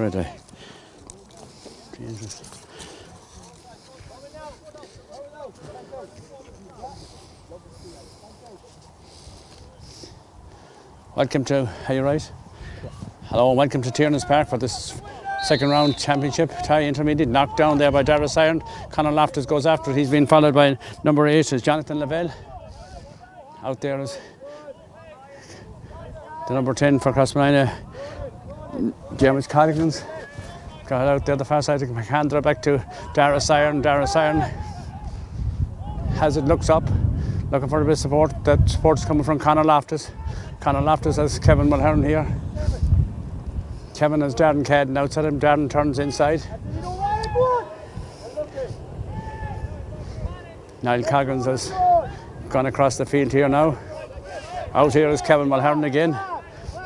already. Jesus. Welcome to, are you right? Hello and welcome to Tierney's Park for this second round championship tie intermediate. Knocked down there by Dara Siren. Conlan Loftus goes after it. He's been followed by number 8 is Jonathan Lavelle. Out there is the number 10 for Crossmolina, James Coggins. Got out there the far side of McAndra, back to Dara Siren. Dara Siren has it, looks up, looking for a bit of support. That support's coming from Conlan Loftus. Conlan Loftus has Kevin Mulhern here. Kevin has Darren Cadden outside him. Darren turns inside. Niall Coggins has gone across the field here now. Out here is Kevin Mulhern again.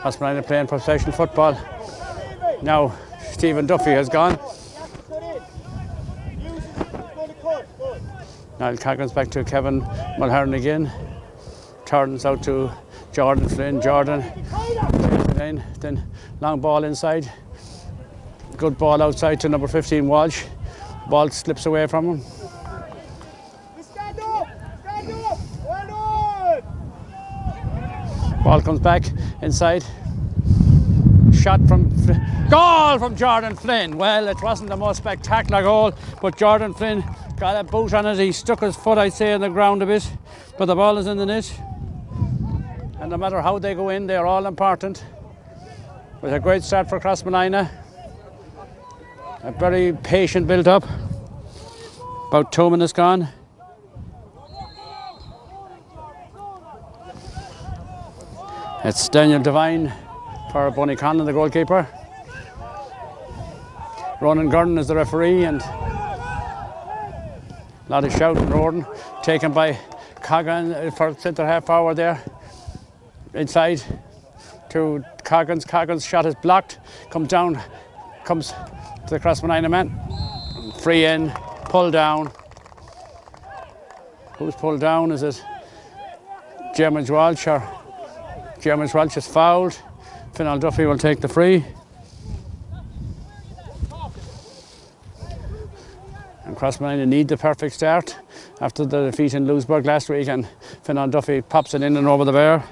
Crossmolina playing professional football. Now Stephen Duffy has gone. Niall Coggins back to Kevin Mulhern again. Turns out to Jordan Flynn. Jordan then long ball inside. Good ball outside to number 15 Walsh. Ball slips away from him. Ball comes back inside. Shot from goal from Jordan Flynn. Well, it wasn't the most spectacular goal, but Jordan Flynn got a boot on it. He stuck his foot, I'd say, in the ground a bit, but the ball is in the net. And no matter how they go in, they're all important. It was a great start for Crossmolina. A very patient build up. About 2 minutes gone. It's Daniel Devine for Bonniconlon, the goalkeeper. Ronan Gurn is the referee, and a lot of shouting and roaring. Taken by Coggins for centre half forward there. Inside to Coggins. Coggins' shot is blocked. Comes down, comes to the Crossmolina man. Free in, pull down. Who's pulled down? Is it James Walsh or James Walsh is fouled. Fionn Duffy will take the free. And Crossmolina need the perfect start after the defeat in Louisburg last week, and Fionn Duffy pops it in and over the bar.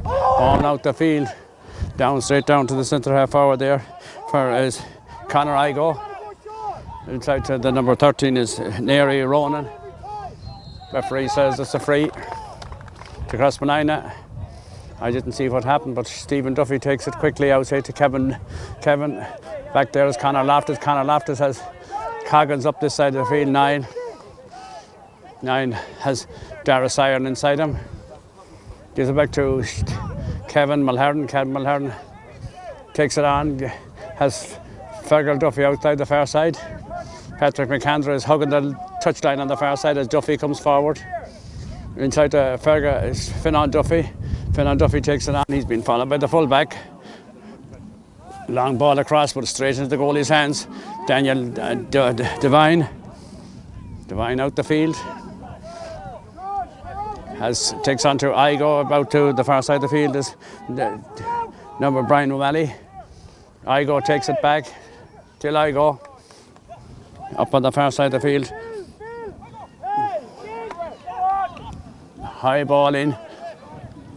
Ball out the field, straight down to the centre half forward there for is Conor Igo. Inside to the number 13 is Neri Ronan. Referee says it's a free to Crossmolina. I didn't see what happened, but Stephen Duffy takes it quickly outside to Kevin. Back there is Conor Loftus. Conor Loftus has Coggins up this side of the field. 9 has Dara Siren inside him. Gives it back to Kevin Mulhern. Kevin Mulhern takes it on, has Fergal Duffy outside the far side. Patrick McAndra is hugging the touchline on the far side as Duffy comes forward. Inside to Fergal is Fionn Duffy. Fionn Duffy takes it on. He's been followed by the fullback. Long ball across, but straight into the goalie's hands. Daniel Devine. Devine out the field. Takes on to Igo, about to the far side of the field is number Brian O'Malley. Igo takes it back till Igo up on the far side of the field. High ball in,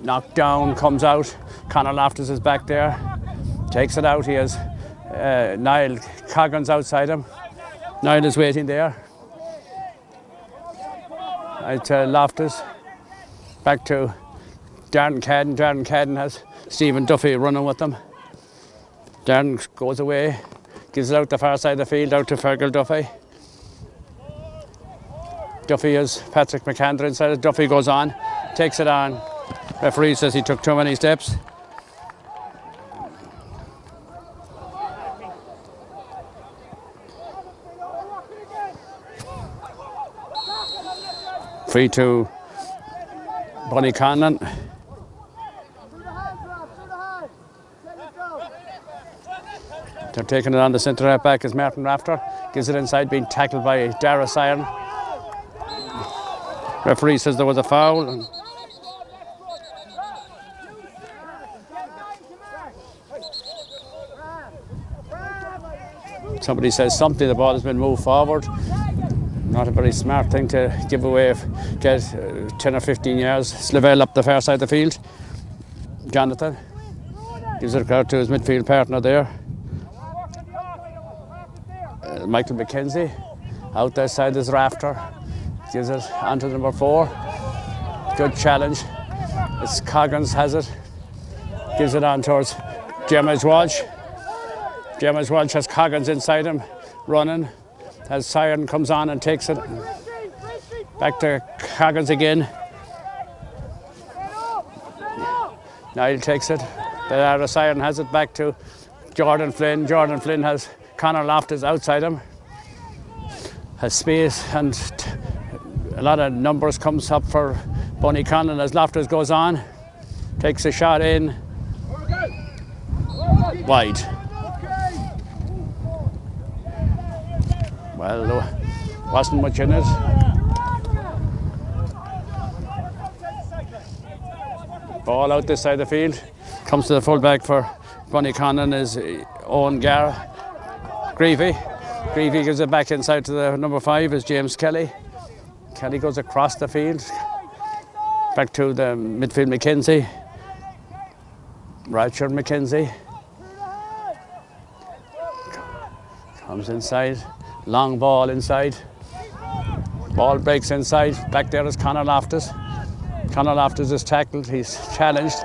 knocked down, comes out. Conor Loftus is back there, takes it out. He has Niall Coggins outside him. Niall is waiting there. It's Loftus. Back to Darren Cadden. Darren Cadden has Stephen Duffy running with them. Darren goes away, gives it out the far side of the field, out to Fergal Duffy. Duffy has Patrick McAndra inside. Duffy goes on, takes it on. Referee says he took too many steps. Free to Bonniconlon. They're taking it on the centre half back as Martin Rafter gives it inside, being tackled by Dara Siren. Referee says there was a foul. Somebody says something, the ball has been moved forward. Not a very smart thing to give away, get 10 or 15 yards. Slavell up the far side of the field. Jonathan gives it out to his midfield partner there. Michael McKenzie out that side is Rafter. Gives it onto number 4. Good challenge. It's Coggins has it. Gives it on towards James Walsh. James Walsh has Coggins inside him, running. As Siren comes on and takes it. Back to Coggins again. Niall takes it. But Siren has it back to Jordan Flynn. Jordan Flynn has Conor Loftus outside him. Has space and a lot of numbers comes up for Bonniconlon as Loftus goes on. Takes a shot in. Wide. Well, there wasn't much in it. Ball out this side of the field. Comes to the full-back for Bonniconlon is Owen Greavy. Greavy gives it back inside to the number 5 is James Kelly. Kelly goes across the field. Back to the midfield McKenzie. Roger McKenzie. Comes inside. Long ball inside. Ball breaks inside. Back there is Conor Loftus. Conor Loftus is tackled. He's challenged.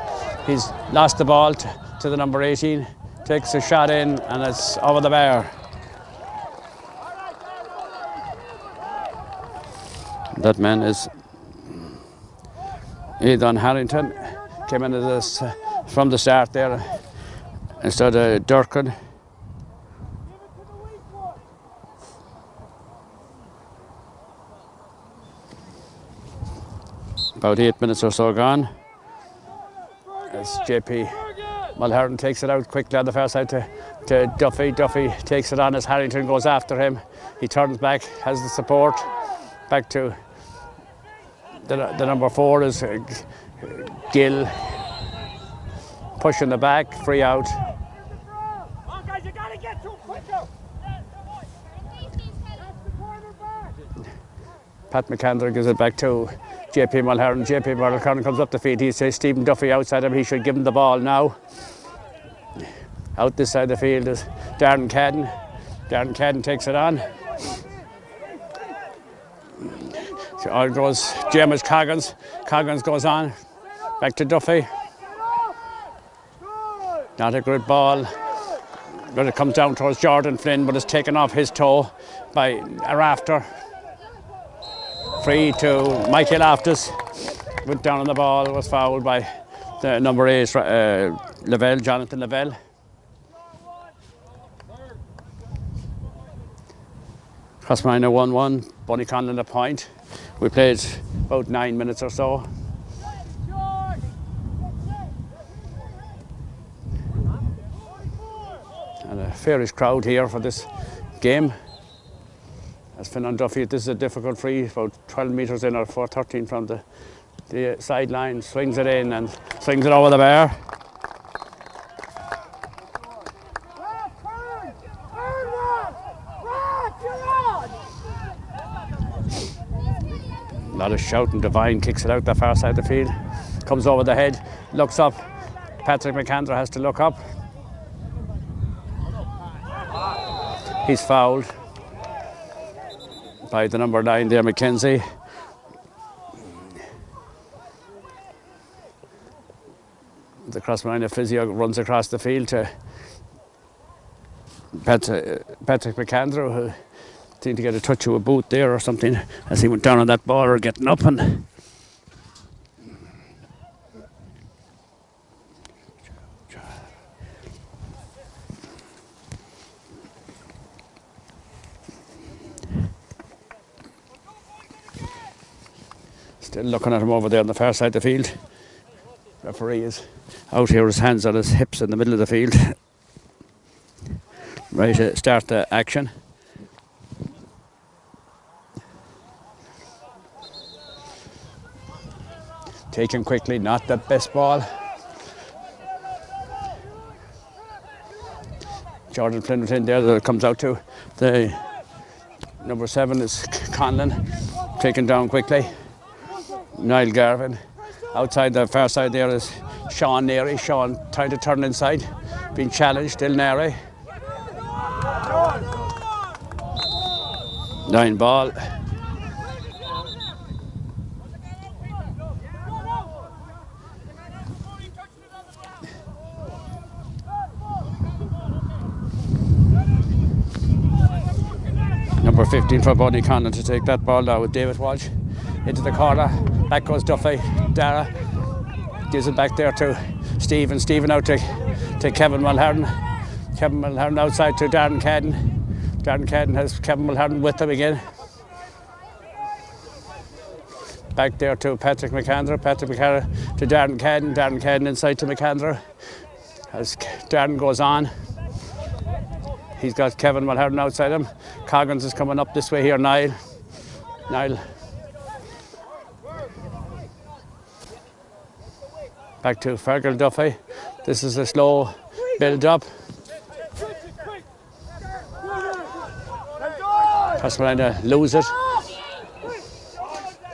He's lost the ball to the number 18. Takes a shot in and it's over the bar. That man is Aidan Harrington. Came into this from the start there instead of Durkin. About 8 minutes or so gone. As JP Mulherron takes it out quickly on the far side to Duffy. Duffy takes it on as Harrington goes after him. He turns back, has the support. Back to the number 4 is Gill. Pushing the back, free out. Pat McAndrew gives it back to JP Mulherron. JP Mulherron comes up the field. He says Stephen Duffy outside him. He should give him the ball now. Out this side of the field is Darren Cadden. Darren Cadden takes it on. So on goes James Coggins. Coggins goes on. Back to Duffy. Not a good ball. But it comes down towards Jordan Flynn, but it's taken off his toe by a Rafter. Free to Michael Loftus. Went down on the ball, was fouled by the number 8, Lavelle, Jonathan Lavelle. Crossmolina 1-1, Bonniconlon a point. We played about 9 minutes or so. And a fairish crowd here for this game. As Flynn Duffy, this is a difficult free, about 12 metres in or 4:13 from the sideline, swings it in and swings it over the bar. A lot of shouting. Devine kicks it out the far side of the field, comes over the head, looks up. Patrick McAndrew has to look up. He's fouled by the number 9 there, McKenzie. The Crossmolina physio runs across the field to Patrick McAndrew, who seemed to get a touch of a boot there or something as he went down on that ball or getting up and still looking at him over there on the far side of the field. Referee is out here, his hands on his hips in the middle of the field. Ready to start the action. Taken quickly, not the best ball. Jordan Flynn was in there, that comes out to the number 7 is Conlan, taken down quickly. Niall Garvin. Outside the far side there is Sean Neary. Sean trying to turn inside, being challenged, still Neary. Line ball. Number 15 for Bonniconlon to take that ball now with David Walsh into the corner. Back goes Duffy. Dara gives it back there to Stephen. Stephen out to Kevin Mulhern. Kevin Mulhern outside to Darren Cadden. Darren Cadden has Kevin Mulhern with him again. Back there to Patrick McAndrew. Patrick McAndrew to Darren Cadden. Darren Cadden inside to McAndrew. As Darren goes on, he's got Kevin Mulhern outside him. Coggins is coming up this way here. Niall. Back to Fergal Duffy. This is a slow build up. Crossmolina lose it.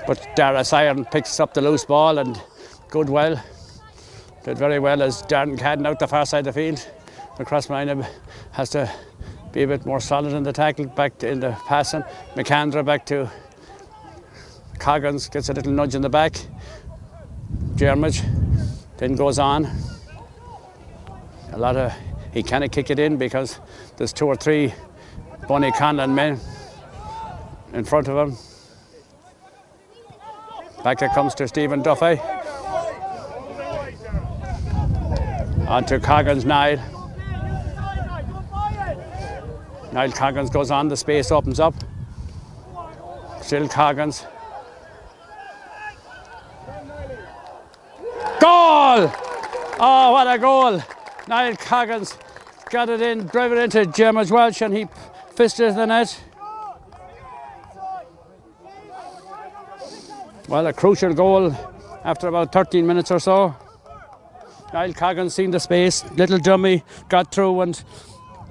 But Dara Siren picks up the loose ball and did very well as Darren Cadden out the far side of the field. The Crossmolina has to be a bit more solid in the tackle, back in the passing. McAndrew back to Coggins, gets a little nudge in the back. Jermage then goes on. He can't kick it in because there's 2 or 3 Bonniconlon men in front of him. Back it comes to Stephen Duffy. On to Coggins, Niall. Niall Coggins goes on, the space opens up. Still Coggins. Goal! Oh, what a goal! Niall Coggins got it in, drove it into James Welsh, and he fisted the net. Well, a crucial goal after about 13 minutes or so. Niall Coggins seen the space, little dummy, got through and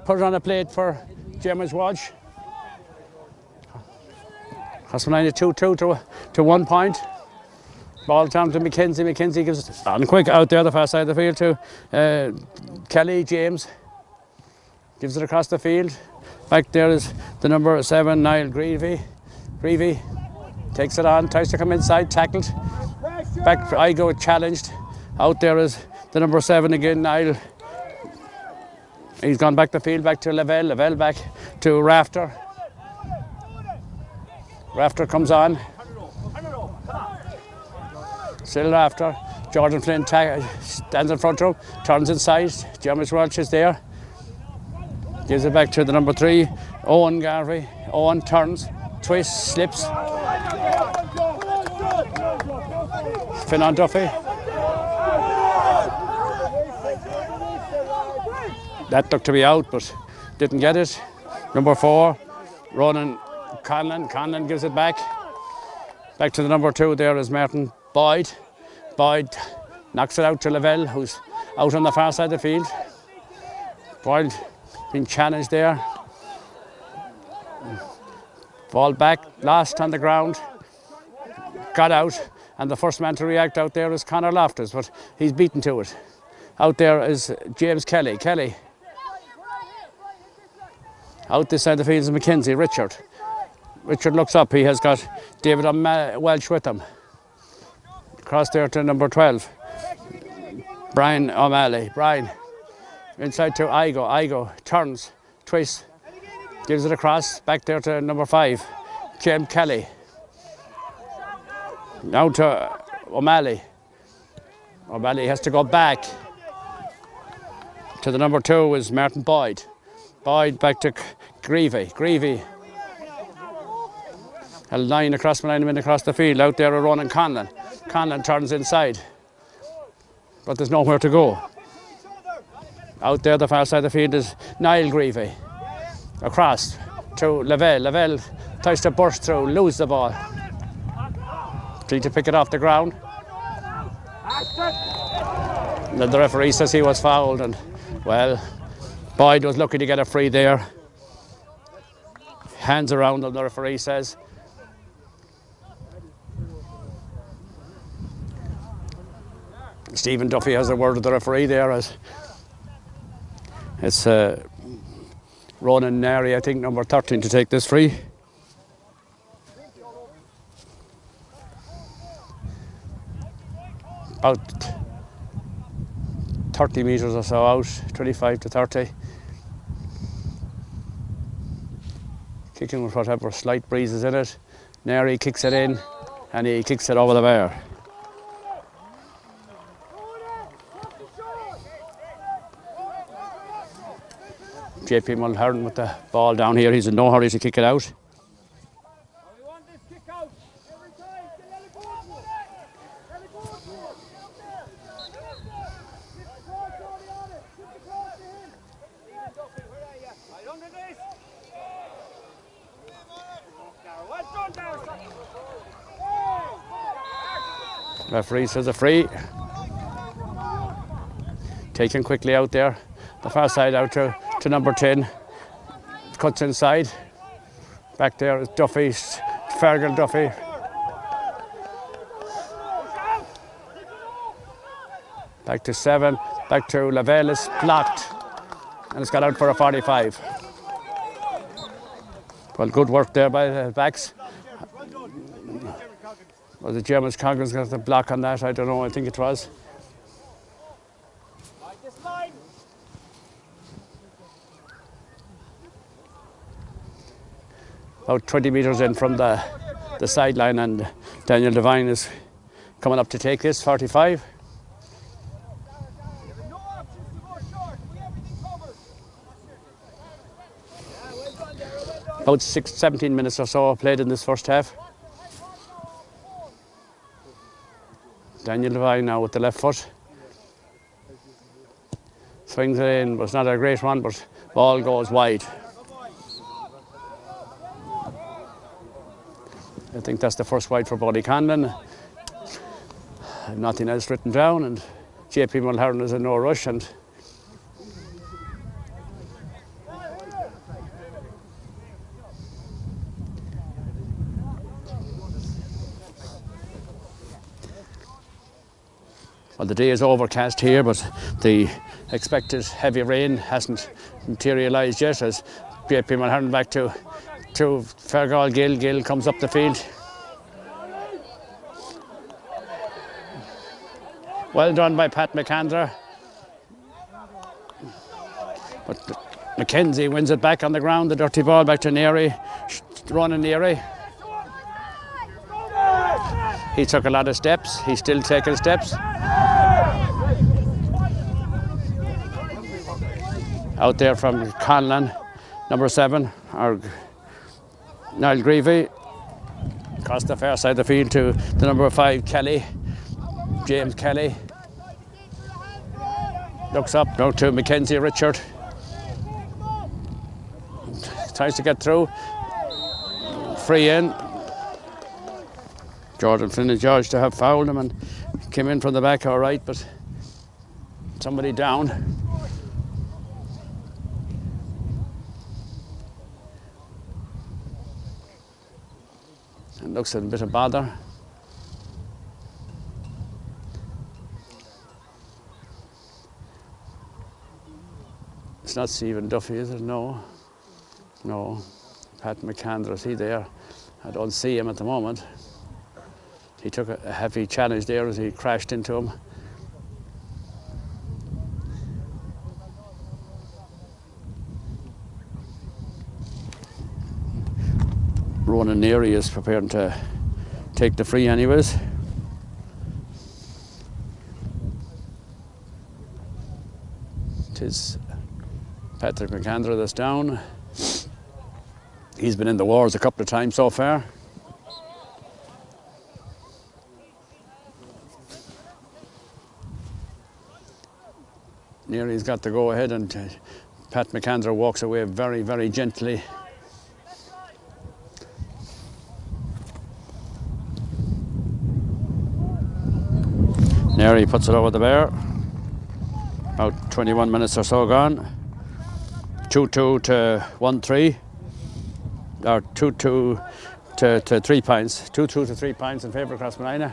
put it on a plate for James Welsh. Crossmolina 2-2 to 1 point. Ball down to McKenzie. McKenzie gives it on quick out there the far side of the field to Kelly James. Gives it across the field. Back there is the number 7, Niall Greavy. Greavy takes it on, tries to come inside, tackled. Back for Igo, challenged. Out there is the number 7 again, Niall. He's gone back the field, back to Lavelle. Lavelle back to Rafter. Rafter comes on. Still Rafter. Jordan Flynn stands in front of him, turns inside. James Welch is there. Gives it back to the number 3, Owen Garvey. Owen turns, twists, slips. Finn on Duffy. That looked to be out, but didn't get it. Number 4, Ronan Conlan. Conlan gives it back. Back to the number 2 there is Martin Boyd. Boyd knocks it out to Lavelle, who's out on the far side of the field. Boyd being challenged there. Ball back, last on the ground. Got out, and the first man to react out there is Conor Loftus, but he's beaten to it. Out there is James Kelly. Kelly. Out this side of the field is McKenzie. Richard. Richard looks up. He has got David Welsh with him. Across there to number 12. Brian O'Malley. Brian. Inside to Igo. Igo turns, twists, gives it across. Back there to number 5. James Kelly. Now to O'Malley. O'Malley has to go back. To the number 2 is Martin Boyd. Boyd back to Greavy. Greavy. A line across the field. Out there a Ronan Conlan. Conlan turns inside. But there's nowhere to go. Out there the far side of the field is Niall Greavy. Across to Lavelle. Lavelle tries to burst through, lose the ball. Trying to pick it off the ground. And the referee says he was fouled, and well, Boyd was lucky to get a free there. Hands around him, the referee says. Stephen Duffy has a word with the referee there, as it's Ronan Nary, I think, number 13, to take this free. About 30 metres or so out, 25 to 30. Kicking with whatever slight breeze is in it. Nary kicks it in, and he kicks it over the bar. JP Mulhern with the ball down here. He's in no hurry to kick it out. Referee says a free. Taken quickly out there. The far side out to number 10. Cuts inside. Back there is Duffy, Fergal Duffy. Back to 7. Back to Lavelle, is blocked. And it's got out for a 45. Well, good work there by the backs. Was it James Coggins got the block on that? I don't know, I think it was. About 20 metres in from the sideline, and Daniel Devine is coming up to take this, 45. About 17 minutes or so played in this first half. Daniel Devine now with the left foot. Swings it in, but it's not a great one, but ball goes wide. I think that's the first wide for Bonniconlon. I've nothing else written down, and JP Mulhern is in no rush, and well, the day is overcast here, but the expected heavy rain hasn't materialised yet, as JP Mulhern back to Fergal Gill. Gill comes up the field. Well done by Pat McAndra. But Mackenzie wins it back on the ground. The dirty ball back to Neri. Ronan Neri. He took a lot of steps. He's still taking steps. Out there from Conlan, number 7, or Niall Greavy. Across the far side of the field to the number 5, Kelly. James Kelly. Looks up now to Mackenzie Richard. Tries to get through. Free in. Jordan Flynn is judged to have fouled him and came in from the back all right, but somebody down. And looks a bit of bother. It's not Stephen Duffy, is it? No. No. Pat McAndra, is he there? I don't see him at the moment. He took a heavy challenge there as he crashed into him. Ronan Neri is preparing to take the free anyways. It is Patrick McAndra that's down. He's been in the wars a couple of times so far. Neri's got to go ahead and Pat McAndrew walks away very, very gently. Neri puts it over the bar. About 21 minutes or so gone. 2-2 to 1-3. Or 2-2 to 3 points. 2-2 to 3 points in favour of Crossmolina.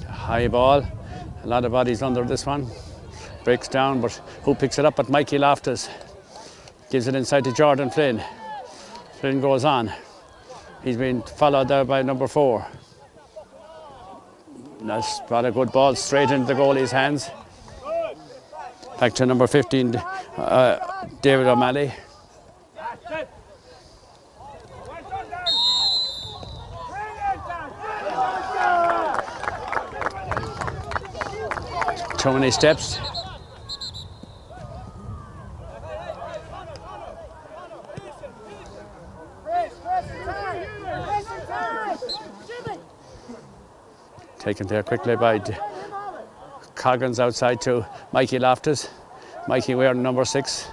High ball. A lot of bodies under this one. Breaks down, but who picks it up? But Mikey Loftus gives it inside to Jordan Flynn. Flynn goes on. He's been followed there by number 4. That's brought a good ball straight into the goalie's hands. Back to number 15, David O'Malley. Too many steps. Taken there quickly by Coggins outside to Mikey Loftus. Mikey wearing number 6.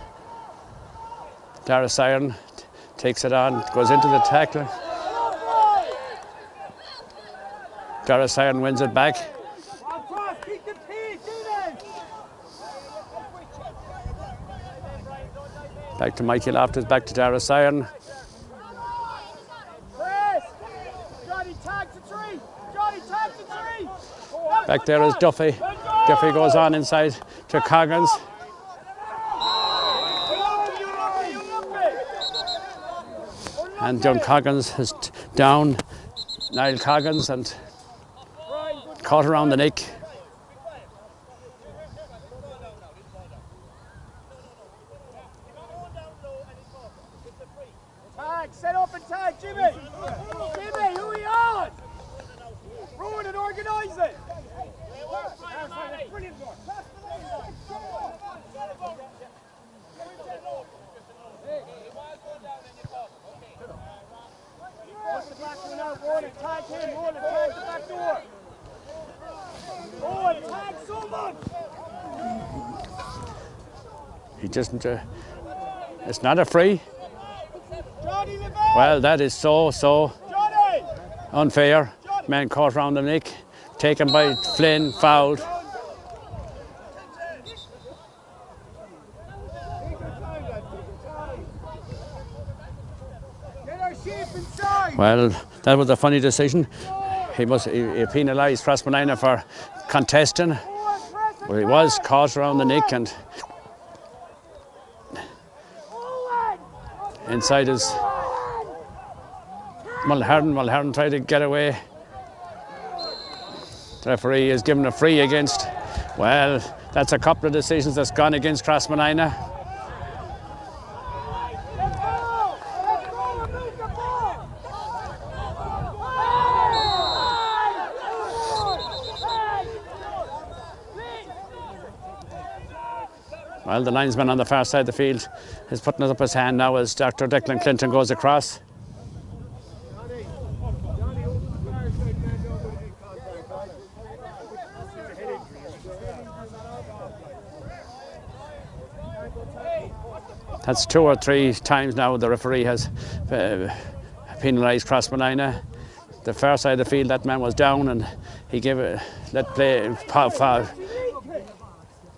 Dara Siren takes it on, goes into the tackle. Dara Siren wins it back. Back to Mikey Loftus, back to Dara Siren. Back there is Duffy. Duffy goes on inside to Coggins. And John Coggins is down. Niall Coggins and caught around the neck. Tag, set up and tag, Jimmy! Jimmy, who are you on? Ruin and organise it! Brilliant work. Push the black one out, Roland, tag him, Roland, tag the back door. Roland, tag someone! He doesn't, it's not a free. Well, that is so unfair. Man caught around the neck, taken by Flynn, fouled. Well, that was a funny decision. He penalised Crossmolina for contesting. Well, he was caught around the neck and inside his Mulherron tried to get away. The referee is given a free against. Well, that's a couple of decisions that's gone against Crossmolina. Well, the linesman on the far side of the field is putting up his hand now as Dr. Declan Clinton goes across. That's 2 or 3 times now the referee has penalised Crossmolina. The far side of the field, that man was down and he gave it, let play,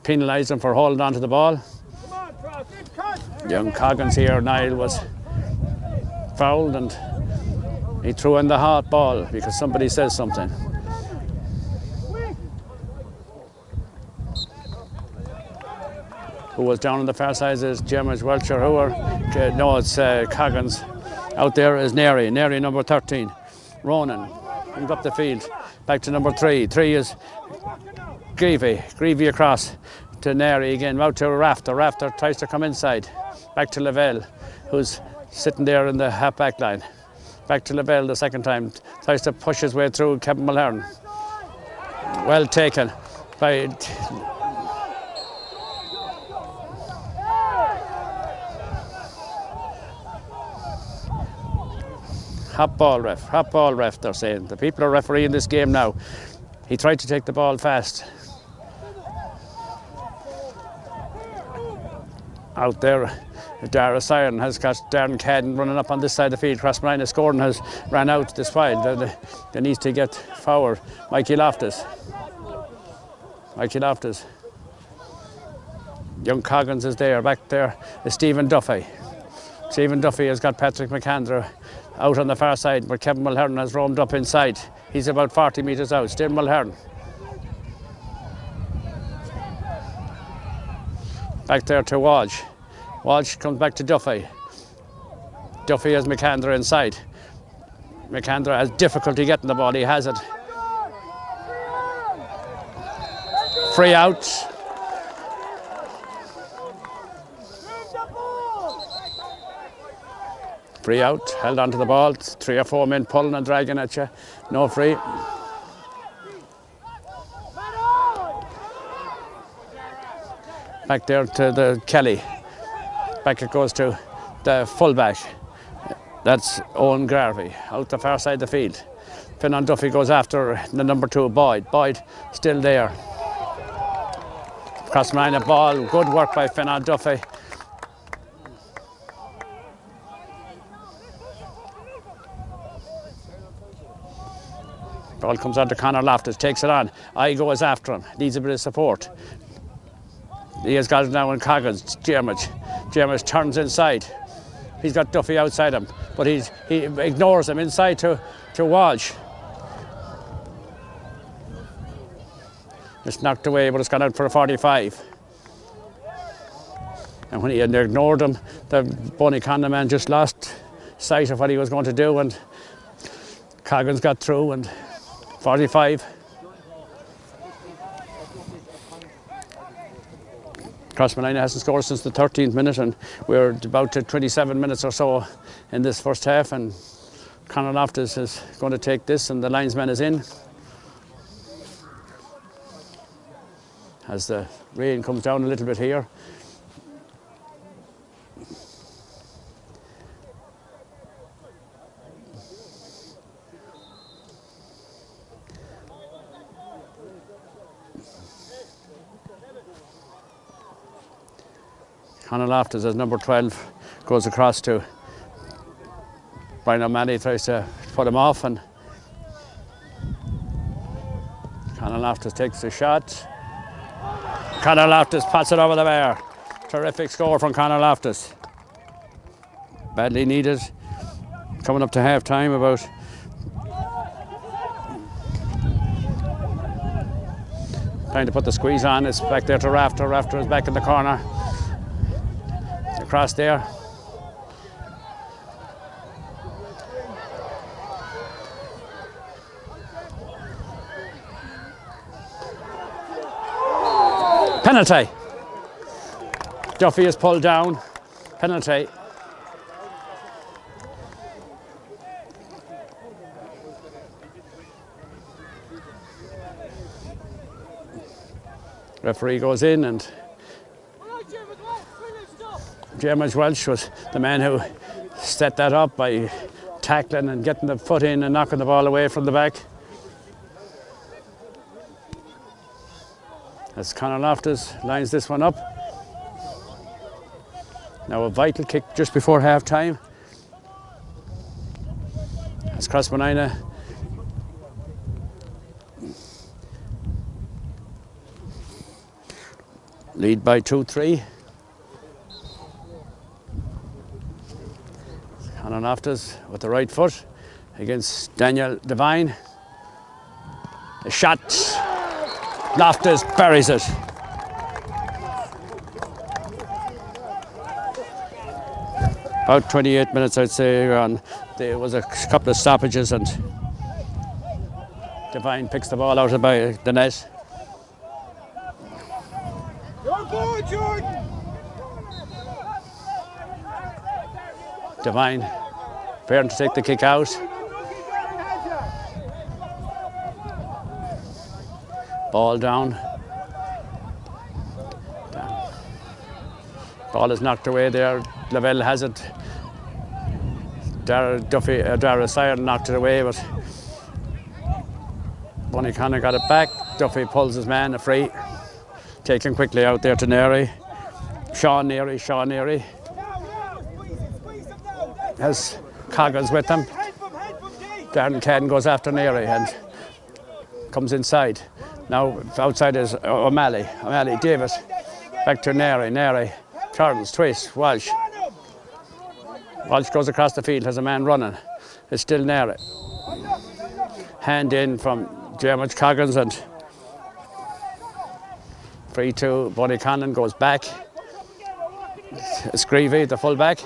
penalised him for holding on to the ball. Young Coggins here, Niall, was fouled and he threw in the hot ball because somebody says something. Who was down on the far side is James Welcher, no, it's Coggins. Out there is Neri number 13. Ronan comes up the field, back to number 3. 3 is Greavy across to Neri again, out to Rafter. Rafter tries to come inside, back to Lavelle, who's sitting there in the half-back line. Back to Lavelle the second time, tries to push his way through Kevin Mulherron. Well taken by Hot ball ref, they're saying. The people are refereeing this game now. He tried to take the ball fast. Out there, Dara Siren has got Darren Cadden running up on this side of the field. Crossmolina scored and has ran out this while. They need to get forward. Mikey Loftus. Young Coggins is there. Back there is Stephen Duffy. Stephen Duffy has got Patrick McAndrew out on the far side, but Kevin Mulhern has roamed up inside. He's about 40 metres out. Still Mulhern. Back there to Walsh. Walsh comes back to Duffy. Duffy has McAndrew inside. McAndrew has difficulty getting the ball. He has it. Free out. Free out. Held onto the ball. 3 or 4 men pulling and dragging at you. No free. Back there to the Kelly. Back it goes to the fullback. That's Owen Garvey out the far side of the field. Finn Duffy goes after the number 2, Boyd. Boyd still there. Crossmolina ball. Good work by Finn Duffy. Ball comes on to Conor Loftus, takes it on. I goes after him, needs a bit of support. He has got it now in Coggins. Jermage turns inside. He's got Duffy outside him, but he ignores him inside to Walsh. It's knocked away, but it's gone out for a 45. And when he had ignored him, the Bonniconlon man just lost sight of what he was going to do, and Coggins got through, and 45. Crossmolina hasn't scored since the 13th minute, and we're about to 27 minutes or so in this first half, and Conlan Loftus is going to take this, and the linesman is in. As the rain comes down a little bit here. Conlan Loftus as number 12 goes across to Brian O'Malley, tries to put him off, and Conlan Loftus takes the shot. Conlan Loftus pots it over the bar. Terrific score from Conlan Loftus. Badly needed. Coming up to half time, about trying to put the squeeze on. It's back there to Rafter. Rafter is back in the corner. Across there. Penalty. Duffy is pulled down. Penalty. Referee goes in, and James Welsh was the man who set that up by tackling and getting the foot in and knocking the ball away from the back. As Conor Loftus lines this one up. Now a vital kick just before half time. As Crossmolina lead by 2-3. Conor Loftus with the right foot against Daniel Devine. A shot. Loftus buries it. About 28 minutes, I'd say, on. There was a couple of stoppages, and Devine picks the ball out of the net. You're good, Jordan. Devine preparing to take the kick out. Ball down. Ball is knocked away there. Lavelle has it. Dara Siren knocked it away, but Bonniconlon got it back. Duffy pulls his man, a free. Taken quickly out there to Neri. Sean Neri. Has Coggins with him. Darren Cadden goes after Neri and comes inside. Now outside is O'Malley. Davis. Back to Neri. Turns, twist, Walsh. Walsh goes across the field, has a man running. It's still Neri. Hand in from Dermot Coggins and free to Bonniconlon, goes back. Screevy, the fullback.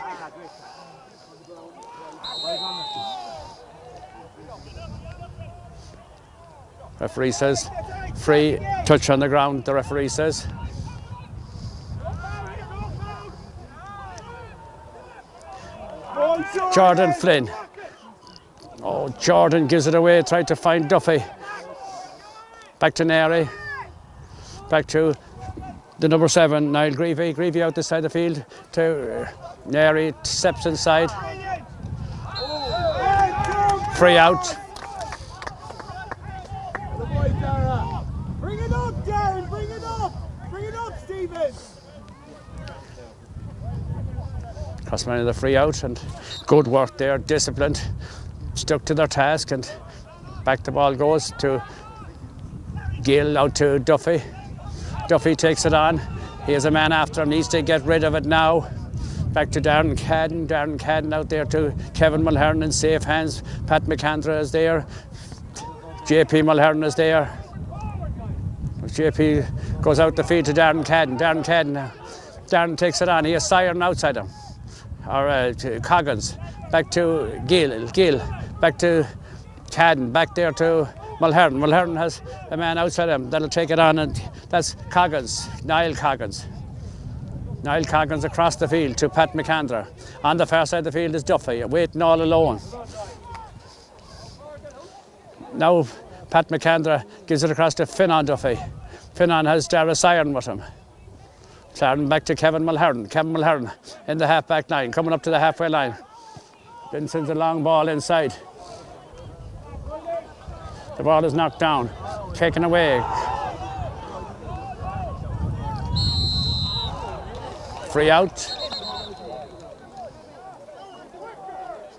Referee says free, touch on the ground, the referee says. Jordan Flynn. Oh, Jordan gives it away, tried to find Duffy. Back to Neri. Back to the number 7, Niall Greavy. Greavy out this side of the field to Neri, steps inside. Free out. Bring it up, Darren, bring it up! Bring it up, Stephen! Crossmolina the free out, and good work there, disciplined, stuck to their task, and back the ball goes to Gill, out to Duffy. Duffy takes it on. He has a man after him, needs to get rid of it now. Back to Darren Cadden. Darren Cadden out there to Kevin Mulhern in safe hands. Pat McAndra is there. JP Mulhern is there. JP goes out the field to Darren Cadden. Darren takes it on. He has Siren outside him. To Coggins. Back to Gill. Back to Cadden. Back there to Mulhern. Mulhern has a man outside him that'll take it on, and that's Coggins, Niall Coggins. Niall Coggins across the field to Pat McAndra. On the far side of the field is Duffy, waiting all alone. Now Pat McAndra gives it across to Finnan Duffy. Finnan has Dara Siren with him. Siren back to Kevin Mulhern. Kevin Mulhern in the half-back line, coming up to the halfway line. Then sends a long ball inside. The ball is knocked down, taken away. Free out.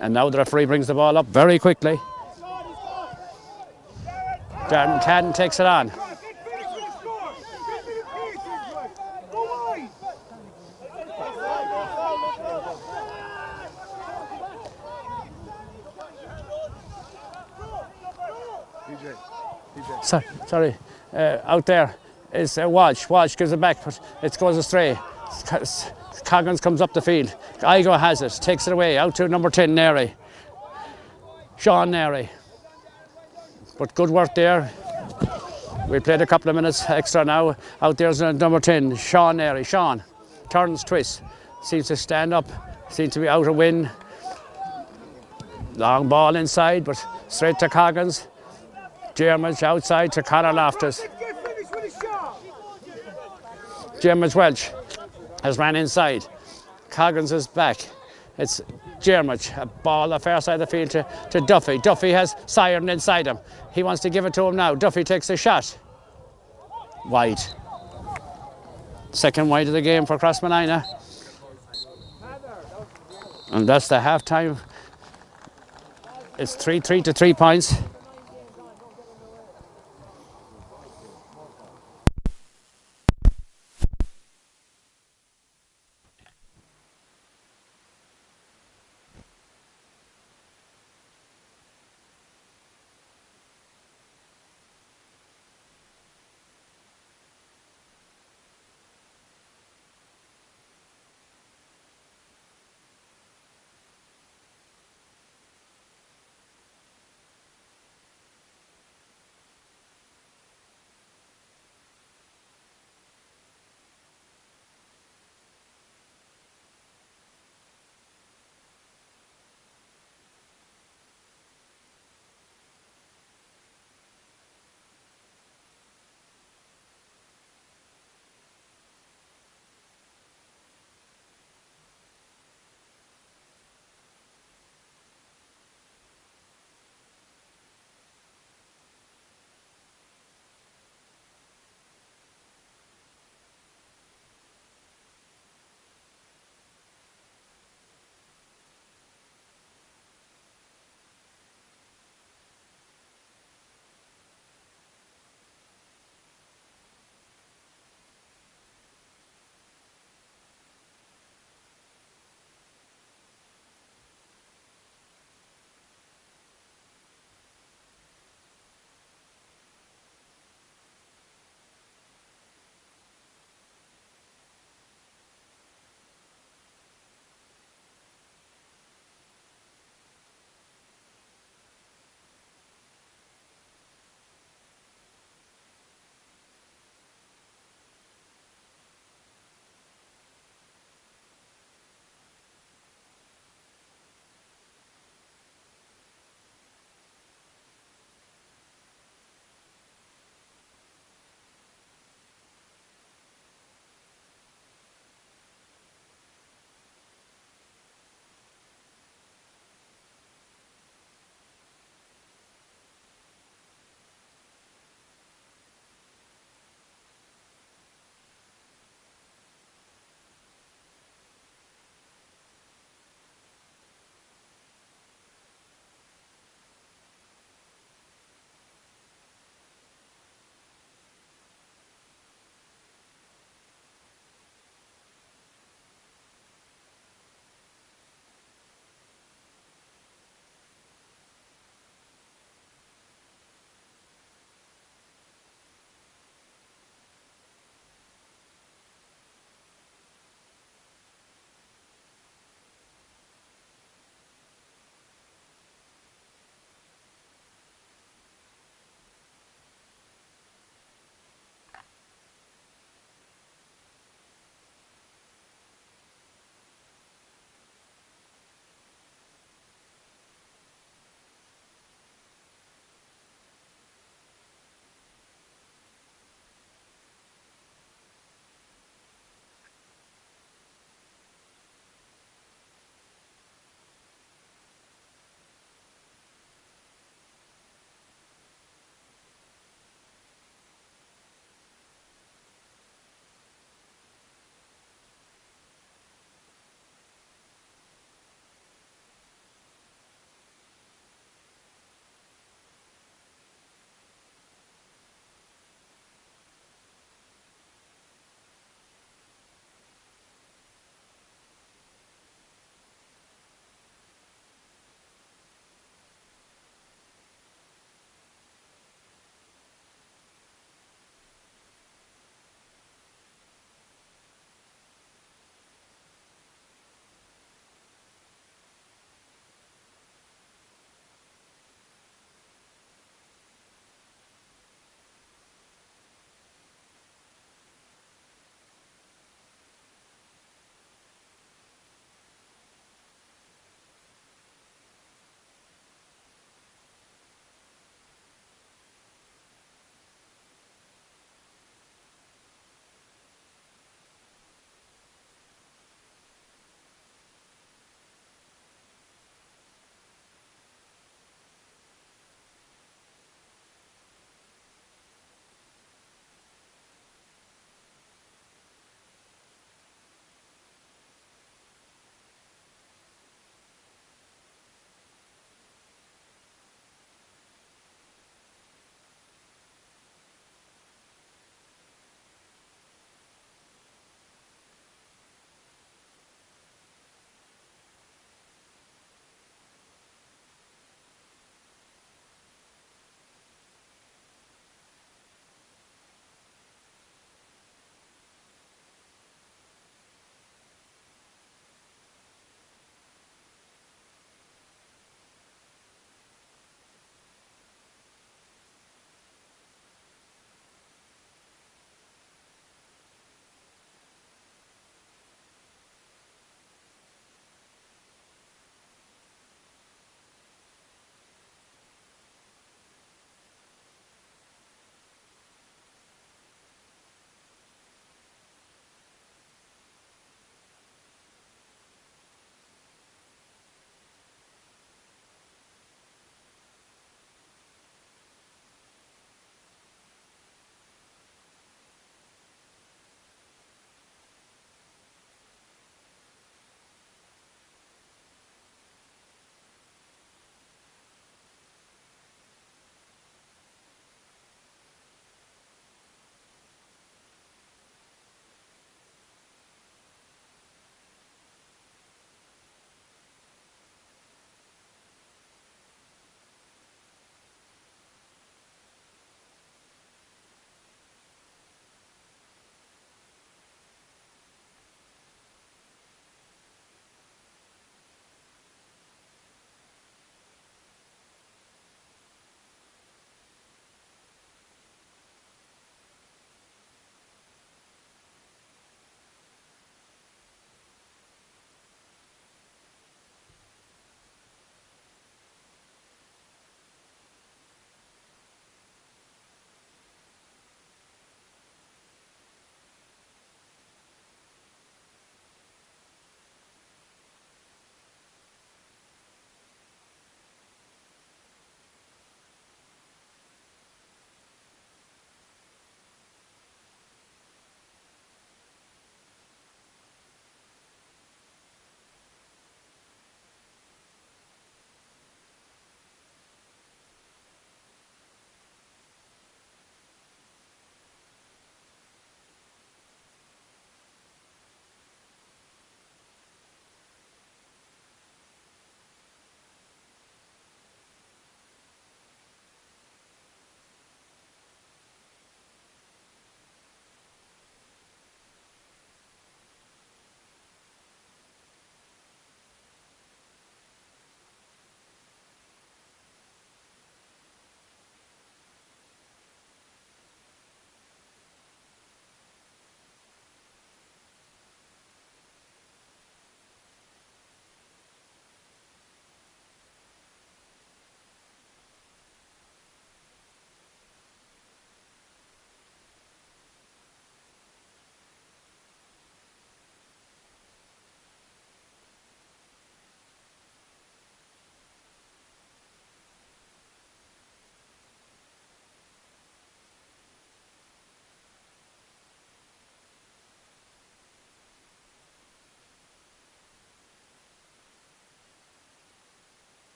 And now the referee brings the ball up very quickly. Darren Cadden takes it on. Sorry, out there is Walsh. Walsh gives it back, but it goes astray. Coggins comes up the field. Igo has it, takes it away, out to number 10, Neri. Sean Neri. But good work there. We played a couple of minutes extra now. Out there's number 10, Sean Neri. Sean turns, twists, seems to stand up, seems to be out of wind. Long ball inside, but straight to Coggins. Germans outside to Conor Loftus. Germans Welch has ran inside. Coggins is back. It's Germans, a ball the far side of the field to Duffy. Duffy has Siren inside him. He wants to give it to him now. Duffy takes a shot. Wide. Second wide of the game for Crossmolina. And that's the half time. It's 3-3 to 3 points.